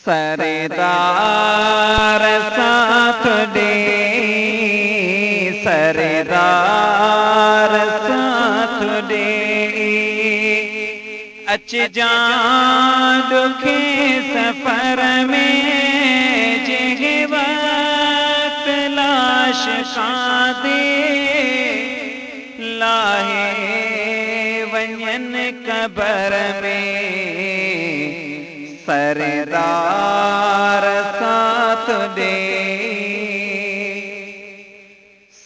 सरदार साथ दे, सरदार साथ दे। अच जा दुखे सफर में, जह वक्त लाश दे लाहे वञन कबर में। सरदार साथ दे,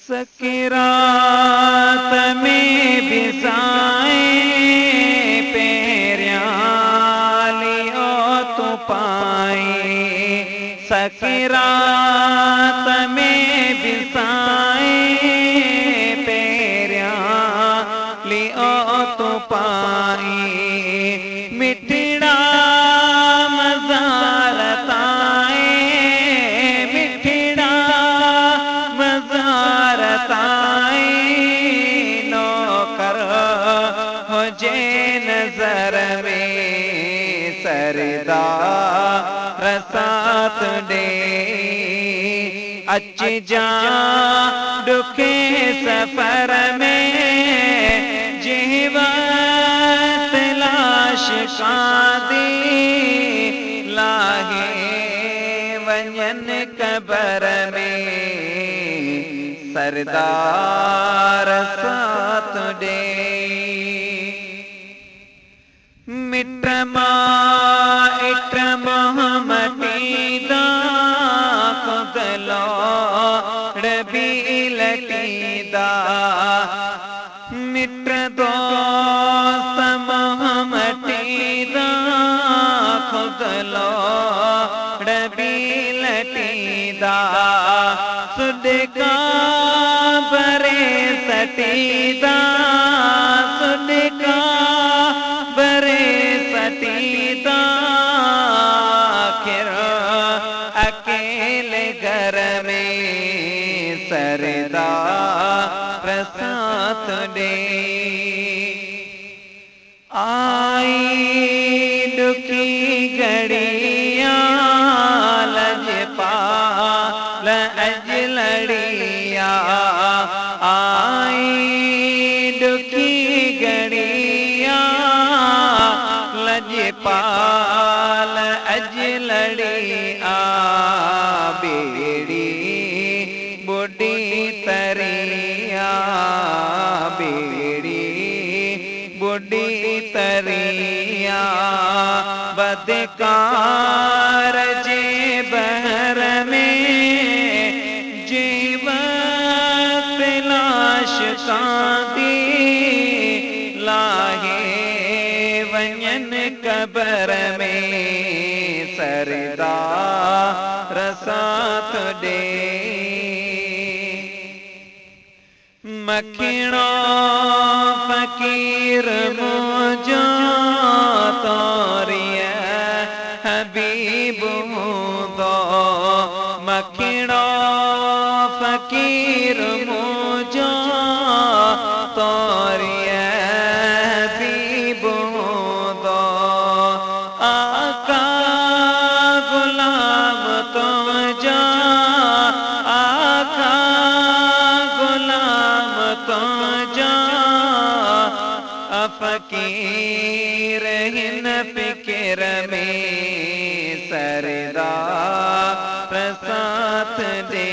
सकरात में बिसाए पैरियां लियो तू पाए। सकरात में बिसाए पैरियां लियो तू पाए। मिठड़ा नजर में। सरदार साथ दे, अच जा दुखे सफर में, जह वक्त लाश दे लाहे वञन कबर में। सरदार साथ दे, मिट्रमा इट्रमा मटीदा खुदलो डबी लटीदा। मिट्र दोस्त मटीदा खुदलो डबी लटीदा। सुडका बरे सटीदा, सुडका सटीदा। आखिर अकेले घर में सरदार साथ दे। आई दुखी घड़ियां लजपाल अजलड़िया। आई दुखी घड़ियां लजपाल अजलड़िया। बेड़ी बुढ़ी तरिया, बेड़ी बुढ़ी तरिया। बदकार जे बहर में, जीवत लाश दी लाहे वञन कबर में। सरदार साथ दे, मखिणो फकीर मुझो तोरिया हबीब दो। मखिणो फकीर मुझो तोरिया हबीब दो। आका गुलाम तो जा, आका गुलाम तो जा। फकीर हिन फिक्र में सरदार साथ दे।